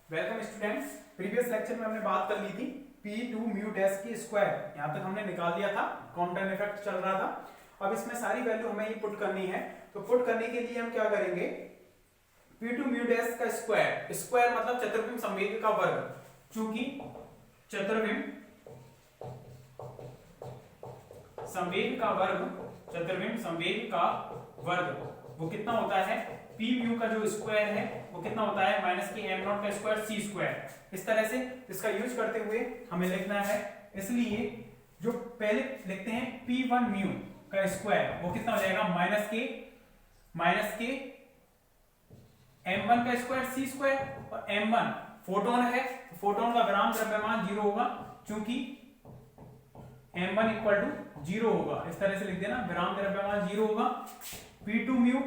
Welcome students. Previous lecture में हमने बात कर ली थी P2 म्यू डैश की स्क्वायर, यहाँ तक हमने निकाल दिया था, काउंटर इफेक्ट चल रहा था। अब इसमें सारी वैल्यू हमें ये पुट करनी है, तो पुट करने के लिए हम क्या करेंगे, P2 म्यू डैश का स्क्वायर, स्क्वायर मतलब चतुर्विम संवेग का वर्ग, चूंकि चतुर्विम संवेग का वर्ग, चतुर्विम संवेग का वर्ग वो कितना होता है, पी म्यू का जो स्क्वायर है वो कितना होता है माइनस के एम नॉट का स्क्वायर सी स्क्वायर। इस तरह से इसका यूज करते हुए हमें लिखना है, इसलिए जो पहले लिखते हैं P1 म्यू का स्क्वायर वो कितना हो जाएगा माइनस के m1 का स्क्वायर सी स्क्वायर, और m1 फोटोन है, फोटोन का विराम द्रव्यमान 0 होगा, चूंकि m1 इक्वल टू 0 होगा। इस तरह से लिख देना, विराम द्रव्यमान 0 होगा। P2 म्यू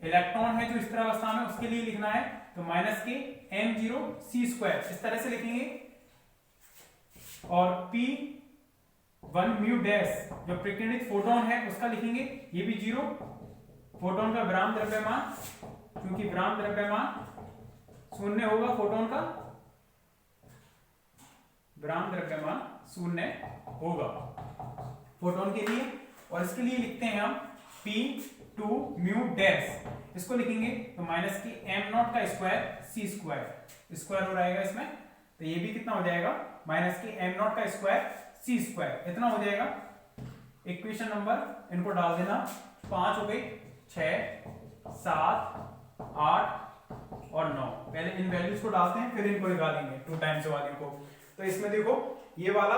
इलेक्ट्रॉन है जो स्थिर अवस्था में, उसके लिए लिखना है तो माइनस के m0 सी स्क्वायर, इस तरह से लिखेंगे। और P1 म्यू डैश जो प्रकीर्णित फोटोन है उसका लिखेंगे, ये भी 0, फोटोन का विराम द्रव्यमान, क्योंकि विराम द्रव्यमान 0 होगा, फोटोन का विराम द्रव्यमान 0 होगा फोटोन के लिए। और इसके लिए लिखते हैं हम P2 म्यू डैश, इसको लिखेंगे तो माइनस की m नॉट का स्क्वायर सी स्क्वायर, स्क्वायर हो जाएगा इसमें, तो ये भी कितना हो जाएगा माइनस की m नॉट का स्क्वायर सी स्क्वायर, इतना हो जाएगा। इक्वेशन नंबर इनको डाल देना, 5 हो गई, 6, 7, 8 और 9। पहले इन वैल्यूज को डालते हैं फिर इनको निकालेंगे 2 टाइम्स वाले को। तो इसमें देखो ये वाला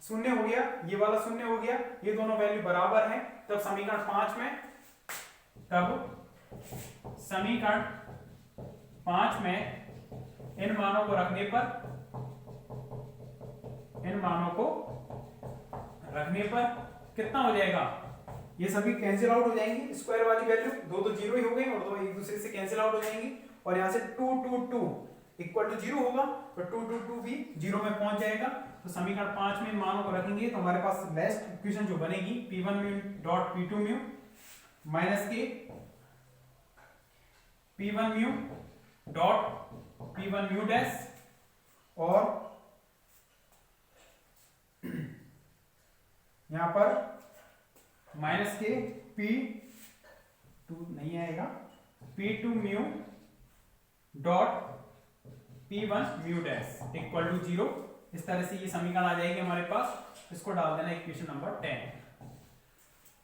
0 हो गया, ये वाला 0 हो गया, ये दोनों वैल्यू बराबर हैं, तब समीकरण 5 में, तब समीकरण 5 में इन मानों को रखने पर कितना हो जाएगा, ये सभी कैंसिल आउट हो जाएंगे, स्क्वायर वाली वैल्यू दो तो 0 ही हो गई और दो एक दूसरे से कैंसिल आउट हो जाएंगी, और यहां से 2 2 2 इक्वल टू 0 होगा, तो 2 2 2 भी 0 में पहुंच जाएगा। तो समीकरण 5 में इन मानों को रखेंगे तो हमारे पास बेस्ट इक्वेशन जो बनेगी P1 mu dot P2 mu minus के P1 mu dot P1 mu dash, और यहां पर माइनस के P2 नहीं आएगा, P2 mu dot P1 mu dash equal to 0। इस तरह से ये समीकरण आ जाएगी हमारे पास, इसको डाल देना इक्वेशन नंबर 10।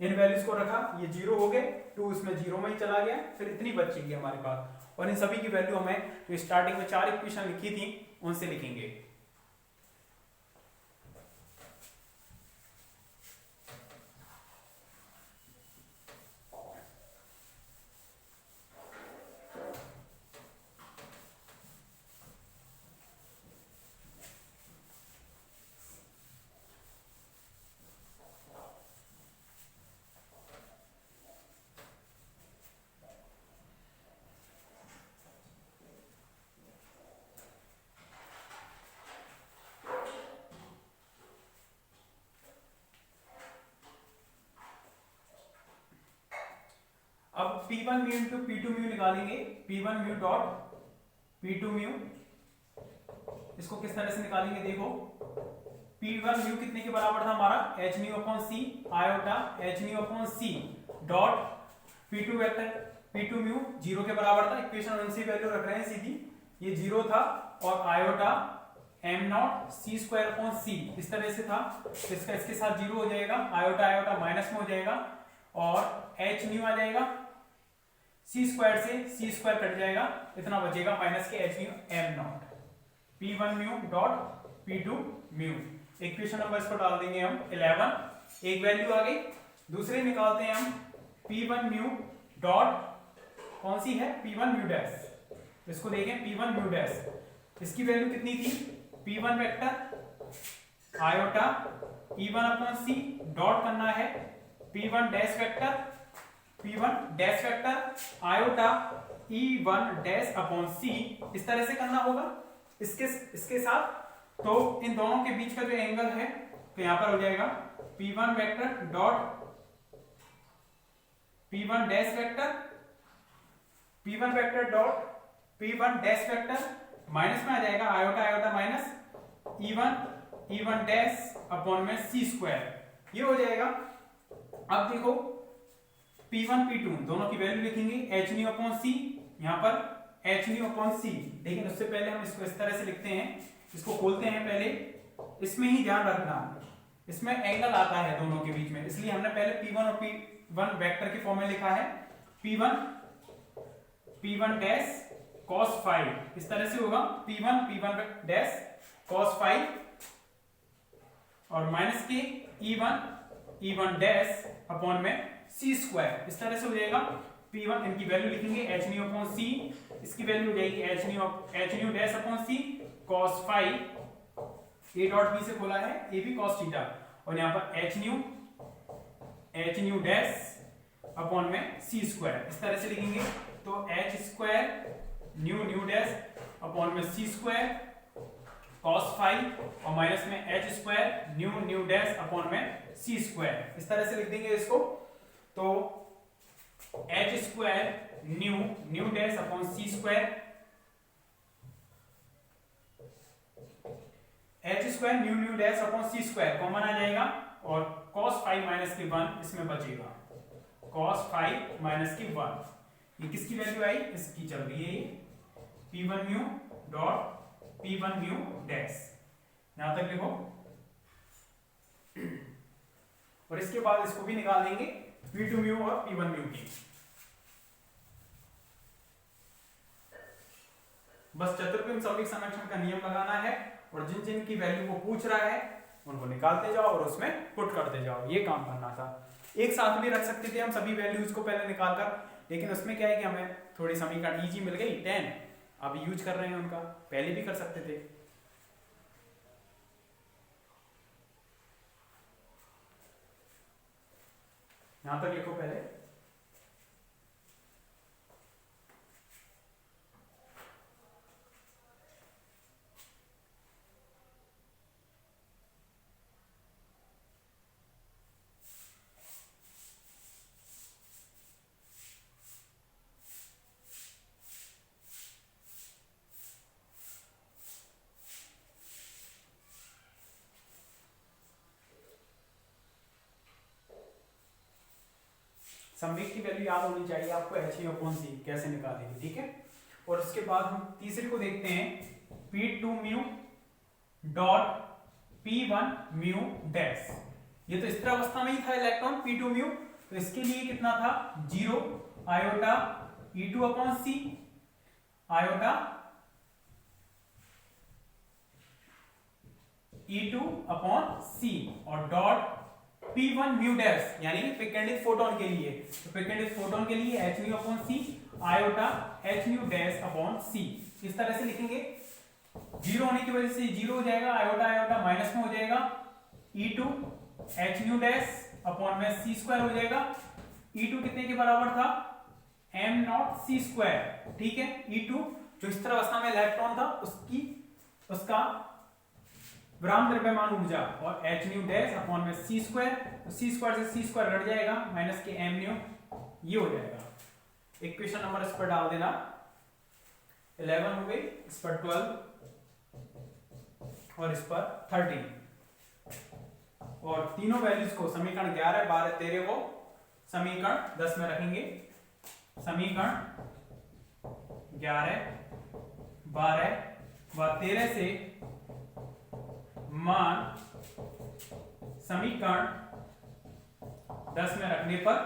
इन वैल्यूज को रखा, ये 0 हो गए, 2 इसमें 0 में ही चला गया, फिर इतनी बचेगी हमारे पास, और इन सभी की वैल्यू हमें जो स्टार्टिंग में 4 इक्वेशन लिखी थी उनसे लिखेंगे। अब P1 mu into P2 mu निकालेंगे, P1 mu dot P2 mu, इसको किस तरह से निकालेंगे, देखो P1 म्यू कितने के बराबर था हमारा, h mu upon c iota h mu upon c dot P2 vector, P2 mu 0 के बराबर था, इक्वेशन उनसे वैल्यू रख रहे हैं सीधी, ये 0 था, और iota m not c square upon c इस तरह से था, इसका इसके साथ 0 हो जाएगा, आयोटा आयोटा माइनस में हो जाएगा, और h म्यू आ जाएगा, सी स्क्वायर से सी स्क्वायर कट जाएगा, इतना बचेगा माइनस के h mu m not P1 mu dot P2 mu. Equation number इसको डाल देंगे हम 11, एक वैल्यू आ गई। दूसरे निकालते हैं हम P1 म्यू डॉट, कौन सी है, P1 म्यू डैश, इसको देखें P1 म्यू डैश, इसकी वैल्यू कितनी थी, P1 vector iota E1 upon c dot करना है P1 dash vector, P1 dash vector iota E1 dash upon c, इस तरह से करना होगा इसके साथ। तो इन दोनों के बीच का जो एंगल है तो यहां पर हो जाएगा P1 vector dot P1 dash vector, P1 vector dot P1 dash vector minus में आ जाएगा iota iota minus E1 dash upon में सी स्क्वायर, ये हो जाएगा। अब देखो P1 P2 दोनों की वैल्यू लिखेंगे एच न्यू अपॉन सी, यहाँ पर एच न्यू अपॉन सी, लेकिन उससे पहले हम इसको इस तरह से लिखते हैं, इसको खोलते हैं पहले, इसमें ही ध्यान रखना इसमें एंगल आता है दोनों के बीच में, इसलिए हमने पहले P1 और P1 वेक्टर के फॉर्म में लिखा है, P1 डैश cos फाइव, इस तरह से होगा P1 डैश cos फाइव और माइनस के E1 डैश अपॉन में सी स्क्वायर, इस तरह से हो जाएगा। P1 इनकी वैल्यू लिखेंगे एच न्यू अपॉन सी, इसकी वैल्यू हो जाएगी h nu dash upon c cos phi, a dot b से खोला है ए बी cos थीटा, और यहाँ पर एच न्यू डैश अपॉन में सी स्क्वायर, इस तरह से लिखेंगे। तो h square nu dash upon में सी स्क्वायर cos फाइव और माइनस में H square nu dash upon में सी स्क्वायर, इस तरह से लिख देंगे इसको। तो h square nu dash upon c square, h square nu dash upon c square common आ जाएगा, और cos फाइव माइनस के 1 इसमें बचेगा, cos फाइव माइनस की 1, ये किसकी वैल्यू आई, इसकी चल रही है P1 mu dot P1 mu dash, यहां तक लिखो। और इसके बाद इसको भी निकाल देंगे P2 म्यू और P1 म्यू की। बस चतुर्भुज सममित संरक्षण का नियम लगाना है, और जिन जिन की वैल्यू को पूछ रहा है उनको निकालते जाओ और उसमें पुट करते जाओ, ये काम करना था। एक साथ भी रख सकते थे हम सभी वैल्यूज को पहले निकाल कर, लेकिन उसमें क्या है कि हमें थोड़ी समीकरण इजी मिल गई 10, अब यूज कर रहे हैं उनका, पहले भी कर सकते थे। यहां तक लिखो पहले, समवेग की वैल्यू याद होनी चाहिए आपको, एच ई अपॉन सी कैसे निकालेंगे, ठीक है। और उसके बाद हम तीसरे को देखते हैं, P2 mu dot P1 mu dash, ये तो स्थिर अवस्था में ही था इलेक्ट्रॉन P2 म्यू, तो इसके लिए कितना था 0 iota E2 upon c iota E2 upon सी और डॉट P1 म्यू डैश, यानी विकिरणित फोटोन के लिए, तो विकिरणित फोटोन के लिए h nu upon c iota h nu dash upon c, इस तरह से लिखेंगे। जीरो होने की वजह से जीरो हो जाएगा, आयोटा आयोटा माइनस में हो जाएगा, E2 H nu dash upon में सी स्क्वायर हो जाएगा। E2 कितने के बराबर था, m नॉट सी स्क्वायर, ठीक है। E2 जो स्थिर अवस्था में इलेक्ट्रॉन था उसका विराम द्रव्यमान ऊर्जा, और एच न्यू डैश अपॉन में सी स्क्वायर, तो सी स्क्वायर से सी स्क्वायर घट जाएगा, माइनस के एम न्यू, ये हो जाएगा। इक्वेशन नंबर इस पर डाल देना, 11 हो गई, इस पर 12 और इस पर 13, और तीनों वैल्यूज को समीकरण 11, 12, 13 को समीकरण 10 में रखेंगे। समीकरण 11, 12 व 13 से मान समीकरण 10 में रखने पर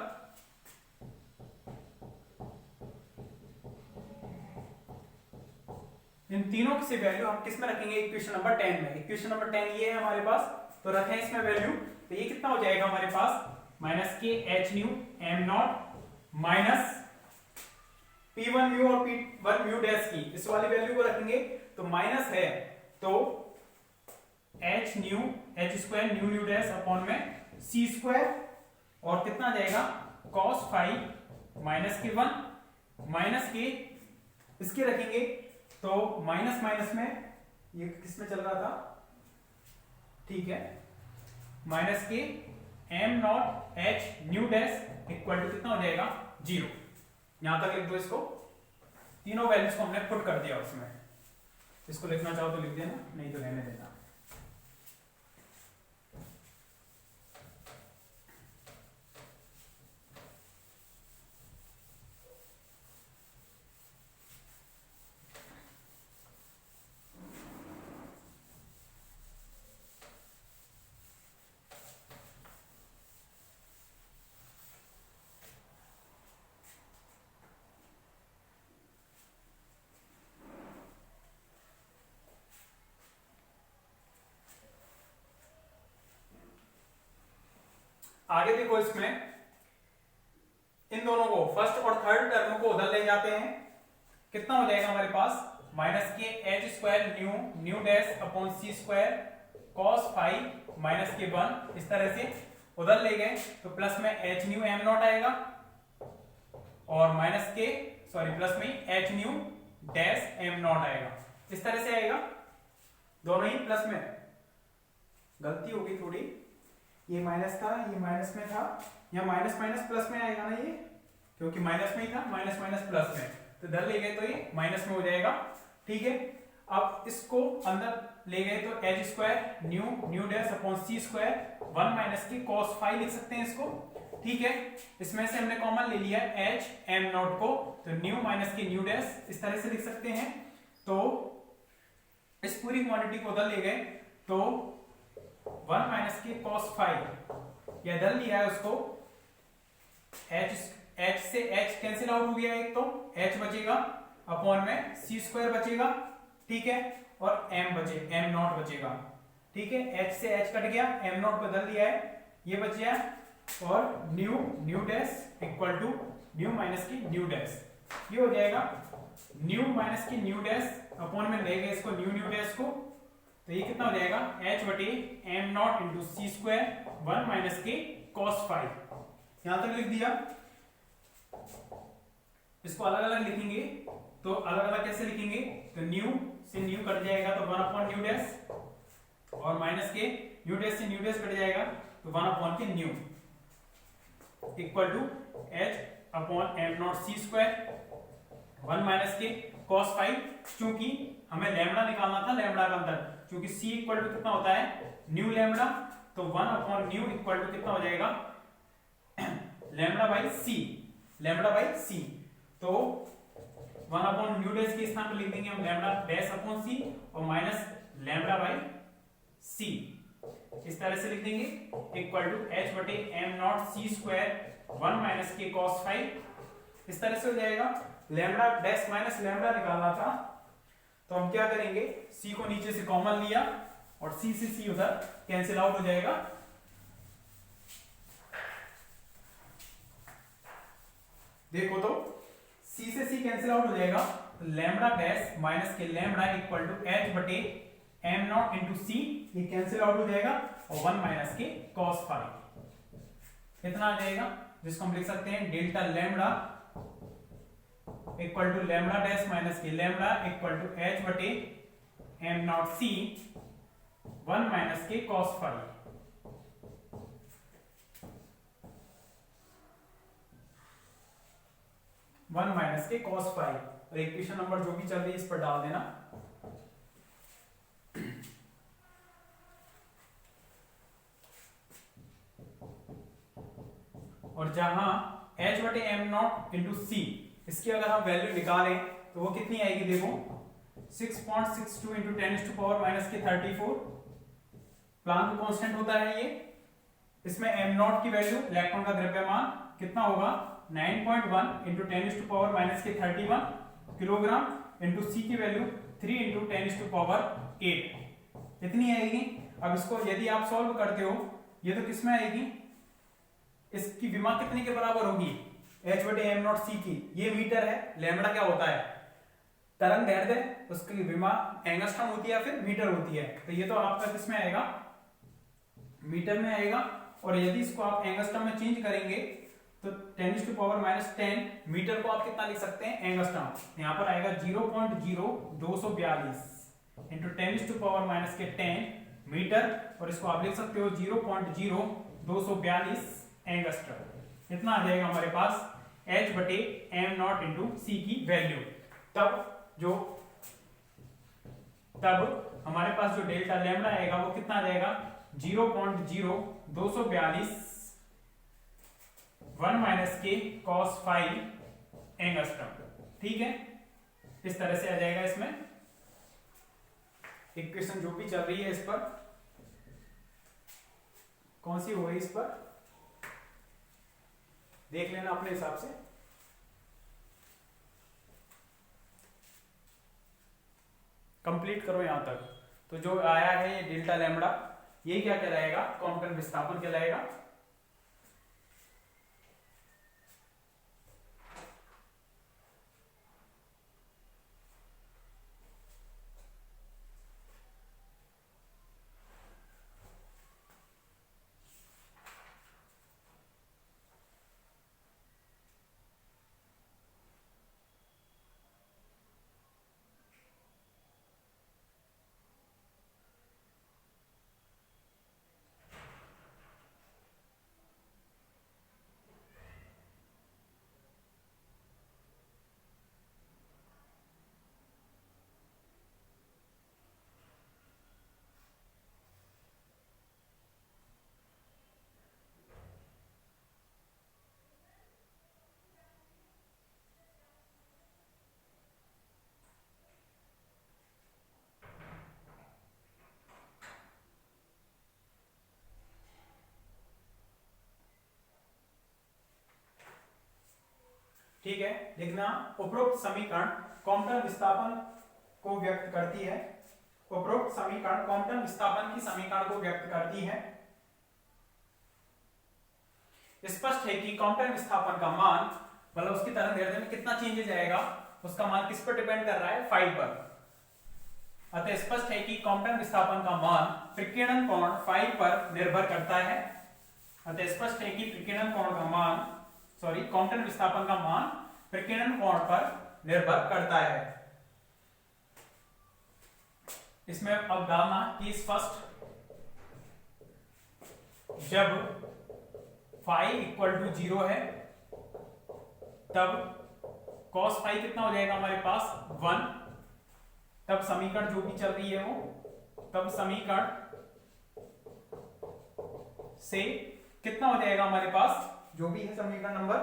इन तीनों से वैल्यू हम किस में रखेंगे, इक्वेशन नंबर 10 में। इक्वेशन नंबर 10 ये है हमारे पास, तो रखें इसमें वैल्यू, तो ये कितना हो जाएगा हमारे पास, माइनस के H new am not minus P1 mu और P1 म्यू डैश की इस वाली वैल्यू को रखेंगे, तो माइनस है तो h square nu dash upon में सी स्क्वायर, और कितना जाएगा cos फाइव माइनस के 1 माइनस के, इसके रखेंगे तो माइनस माइनस में ये किस में चल रहा था, ठीक है, माइनस के m naught h nu dash equal to कितना हो जाएगा 0। यहां तक लिख दो इसको, तीनों वैल्यूज को हमने पुट कर दिया उसमें। इसको लिखना चाहो तो लिख देना, नहीं तो रहने देना। आगे देखो, इसमें इन दोनों को फर्स्ट और थर्ड टर्म को उधर ले जाते हैं, कितना हो जाएगा हमारे पास माइनस के h square nu nu dash upon c square cos five minus के 1, इस तरह से उधर ले गए तो प्लस में एच न्यू एम नॉट आएगा और माइनस के प्लस में H nu dash am not आएगा, इस तरह से आएगा। दोनों ही प्लस में, गलती होगी थोड़ी, ये माइनस था, ये माइनस में था, या माइनस माइनस प्लस में आएगा ना ये, क्योंकि माइनस में ही था, माइनस माइनस प्लस में, तो इधर ले गए तो ये माइनस में हो जाएगा। ठीक है, अब इसको अंदर ले गए तो h square nu nu dash upon c square 1 minus की कॉस फाइव लिख सकते हैं इसको। ठीक है, इसमें से हमने कॉमन ले लिया एच एम नॉट को, तो न्यू माइनस की न्यू डैश इस तरह से लिख सकते हैं। तो इस पूरी क्वांटिटी को उधर ले गए तो 1 माइनस की कॉस फाइव, या इधर लिया है उसको, एच से एच कैंसिल आउट हो गया, एक तो एच बचेगा अपॉन में सी स्क्वायर बचेगा, ठीक है, और एम नॉट बचेगा। ठीक है, एच से एच कट गया, एम नॉट बदल दिया है, ये बच गया, और nu nu dash equal to nu minus की न्यू डैश, ये हो जाएगा न्यू माइनस की न्यू डैश अपॉन में ले गए इसको न्यू न्यू डैश को, तो ये कितना हो जाएगा एच बटे m naught into c square 1 minus के कॉस फाइव, यहां तक लिख दिया। इसको अलग अलग लिखेंगे तो अलग अलग कैसे लिखेंगे, तो न्यू से न्यू कट जाएगा तो 1 अपॉन न्यू डैश, और माइनस के न्यू डैश से न्यू डैश कट जाएगा तो 1 अपॉन के nu equal to h upon m naught c square 1 minus के कॉस फाइव, चूंकि हमें लैम्डा निकालना था, लैम्डा का अंतर, क्योंकि c इक्वल टू कितना होता है न्यू लैम्डा, तो 1 अपॉन न्यू इक्वल टू कितना हो जाएगा lambda by c, lambda by c, तो 1 अपॉन न्यू डैश के स्थान पर लिख देंगे हम लैम्डा डैश अपॉन सी और माइनस लैम्डा बाई सी, इस तरह से लिख देंगे इक्वल टू एच बटे m naught c square 1 minus के कॉस फाइव, इस तरह से हो जाएगा। लैम्डा डैश माइनस लैम्डा निकालना था, तो हम क्या करेंगे, c को नीचे से कॉमन लिया और c से c उधर कैंसिल आउट हो जाएगा। देखो तो c से c कैंसिल आउट हो जाएगा, तो लैम्डा डैश माइनस के लैम्डा इक्वल टू एच बटे एम नॉट इंटू सी, ये कैंसिल आउट हो जाएगा, और 1 माइनस के कॉस फाइव इतना आ जाएगा, जिसको हम लिख सकते हैं delta lambda equal to lambda dash minus के लैम्डा इक्वल टू एच बटे एम नॉट सी 1 माइनस के कॉस फाइव। वन माइनस के कॉस फाइव, और इक्वेशन नंबर जो भी चल रही है इस पर डाल देना। और जहां h बटे एम नॉट इंटू सी, इसकी अगर हम वैल्यू निकालें तो वो कितनी आएगी, देखो 6.62 इंटू 10⁻⁻34, प्लांक कांस्टेंट होता है ये। इसमें एम नॉट की वैल्यू, इलेक्ट्रॉन का द्रव्यमान कितना होगा 9.1 इंटू 10⁻31 किलोग्राम, इंटू सी की वैल्यू 3 इंटू 10⁸, इतनी आएगी। अब इसको यदि आप सॉल्व करते हो, ये तो किसमें आएगी, इसकी विमा कितने के बराबर होगी, h बटे एम नॉट सी की, ये मीटर है, लैम्डा क्या होता है तरंग दैर्ध्य, उसकी विमा एंगस्ट्रॉम होती है या फिर मीटर होती है, तो ये तो आपका किसमें आएगा मीटर में आएगा। और यदि इसको आप एंगस्ट्रॉम में चेंज करेंगे तो 10⁻⁻10 मीटर को आप कितना लिख सकते हैं एंगस्ट्रॉम, यहाँ पर आएगा 0.0242 इंटू 10⁻⁻10 मीटर, और इसको आप लिख सकते हो 0.0242 एंगस्ट्रॉम, इतना आ जाएगा हमारे पास h बटे एम नॉट इंटू सी की वैल्यू। तब जो तब हमारे पास जो डेल्टा लैम्डा आएगा वो कितना आ जाएगा 0.0242 1 माइनस के कॉस फाई एंगस्ट्रम। ठीक है, इस तरह से आ जाएगा। इसमें इक्वेशन जो भी चल रही है इस पर कौन सी हो गई, इस पर देख लेना अपने हिसाब से। कंप्लीट करो यहां तक। तो जो आया है ये डेल्टा लैम्डा, ये क्या कहलाएगा, कॉम्पटन विस्थापन कहलाएगा। ठीक है, लिखना उपरोक्त समीकरण कॉम्पटन विस्थापन को व्यक्त करती है। उपरोक्त समीकरण कॉम्पटन विस्थापन की समीकरण को व्यक्त करती है। स्पष्ट है कि कॉम्पटन विस्थापन का मान मतलब उसकी तरंगदैर्घ्य में कितना चेंजेस आएगा उसका मान किस पर डिपेंड कर रहा है, फाई पर। अतः स्पष्ट है कि कॉम्पटन विस्थापन का मान प्रकीर्णन कोण फाई पर निर्भर करता है। अतः स्पष्ट है कि प्रकीर्णन कोण का मान कॉम्पटन विस्थापन का मान प्रकीर्णन कोण पर निर्भर करता है। इसमें अब डालना कि फर्स्ट जब फाई इक्वल टू 0 है तब कॉस फाई कितना हो जाएगा हमारे पास 1। तब समीकरण जो भी चल रही है वो, तब समीकरण से कितना हो जाएगा हमारे पास जो भी है समीकरण number,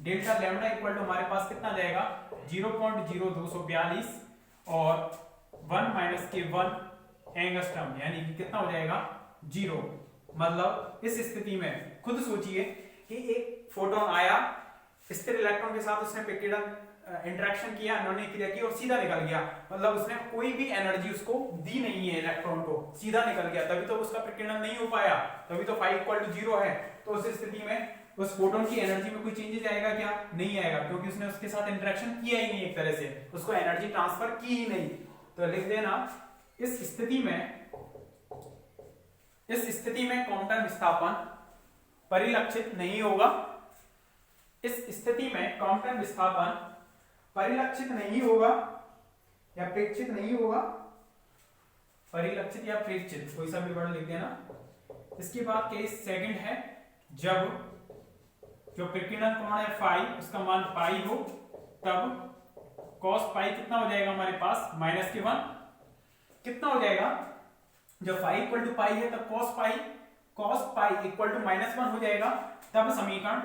delta lambda equal to हमारे पास कितना आ जाएगा 0.0242 और 1 माइनस के 1 एंगस्ट्रम, यानी कि कितना हो जाएगा 0। मतलब इस स्थिति में खुद सोचिए कि एक फोटोन आया, स्थिर इलेक्ट्रॉन के साथ उसने विकिरण इंटरेक्शन किया, अन्योन्य क्रिया की और सीधा निकल गया। मतलब उसने कोई भी एनर्जी उसको दी नहीं है, इलेक्ट्रॉन को सीधा निकल गया, तभी तो उसका विकिरण नहीं हो पाया, तभी तो फाई इक्वल टू 0 है। तो उस स्थिति में उस फोटोन की एनर्जी में कोई चेंजेस आएगा क्या, नहीं आएगा, क्योंकि उसने उसके साथ इंटरेक्शन किया ही नहीं, एक तरह से उसको एनर्जी ट्रांसफर की ही नहीं। तो लिख देना इस स्थिति में कॉम्पटन विस्थापन परिलक्षित नहीं होगा। इस स्थिति में कॉम्पटन विस्थापन परिलक्षित नहीं होगा या प्रेक्षित नहीं होगा, परिलक्षित या प्रेक्षित कोई सा भी वर्ड लिख देना। इसके बाद केस सेकंड है जब जो प्रकीर्णन कोण है फाई उसका मान पाई हो, तब कॉस पाई कितना हो जाएगा हमारे पास माइनस के 1। कितना हो जाएगा जब फाई इक्वल टू पाई है तब कॉस पाई इक्वल टू -1 हो जाएगा। तब समीकरण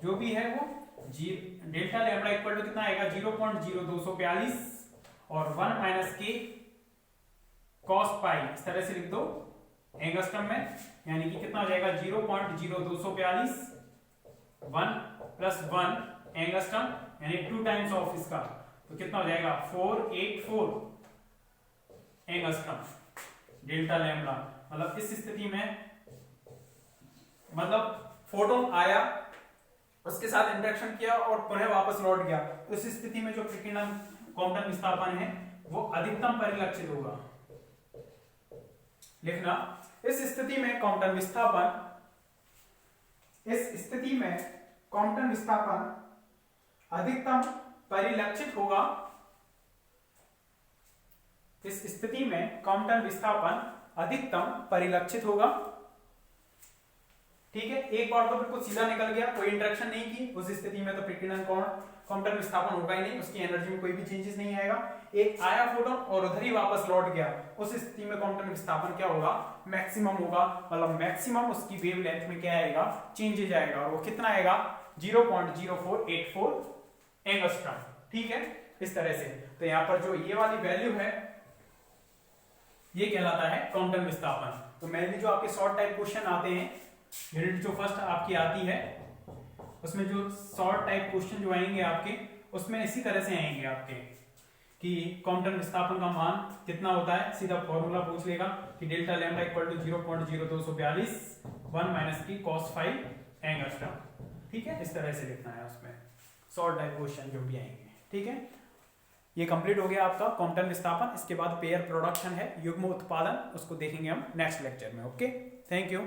जो भी है वो डेल्टा लैम्डा इक्वल टू कितना आएगा 0.0242 और 1 माइनस के कॉस पाई, इस तरह से लिख दो एंगस्ट्रम में, यानी कि कितना हो जाएगा 0.0242 1 प्लस 1 एंगस्ट्रम, यानी 2 टाइम्स ऑफ इसका, तो कितना हो जाएगा 484 एंगस्ट्रम डेल्टा लैम्डा। मतलब इस स्थिति में मतलब फोटोन आया, उसके साथ इंटरेक्शन किया और पुनः वापस लौट गया, तो इस स्थिति में जो प्रकीर्णन कॉम्पटन विस्थापन है वो अधिकतम परिलक्षित होगा। लिखना इस स्थिति में कॉम्पटन विस्थापन अधिकतम परिलक्षित होगा। इस स्थिति में कॉम्पटन विस्थापन अधिकतम परिलक्षित होगा। ठीक है, एक बार तो बिल्कुल सीधा निकल गया, कोई इंटरेक्शन नहीं की, उस स्थिति में तो फ्रिक्शन क्वांटम विस्थापन होगा ही नहीं, उसकी एनर्जी में कोई भी चेंजेस नहीं आएगा। एक आया फोटोन और उधर ही वापस लौट गया, उस स्थिति में क्वांटम विस्थापन क्या होगा, मैक्सिमम होगा, मतलब मैक्सिमम उसकी वेवलेंथ में क्या आएगा, चेंजेज आएगा, और वो कितना आएगा 0.0484 एंगस्ट्रॉम। ठीक है, इस तरह से। तो यहाँ पर जो ये वाली वैल्यू है ये कहलाता है क्वांटम विस्थापन। तो मेनली जो आपके शॉर्ट टाइप क्वेश्चन आते हैं, यूनिट जो फर्स्ट आपकी आती है उसमें जो शॉर्ट टाइप क्वेश्चन जो आएंगे आपके, उसमें इसी तरह से आएंगे आपके कि क्वांटम विस्थापन का मान कितना होता है, सीधा फॉर्मूला पूछ लेगा कि delta lambda equal to 0.0242 1 minus की cos 5 एंगस्ट्रॉम। ठीक है, इस तरह से लिखना है उसमें शॉर्ट टाइप क्वेश्चन जो भी आएंगे। ठीक है, ये कंप्लीट हो गया आपका क्वांटम विस्थापन। इसके बाद पेयर प्रोडक्शन है, युग्म उत्पादन, उसको देखेंगे हम नेक्स्ट लेक्चर में। Okay, thank you.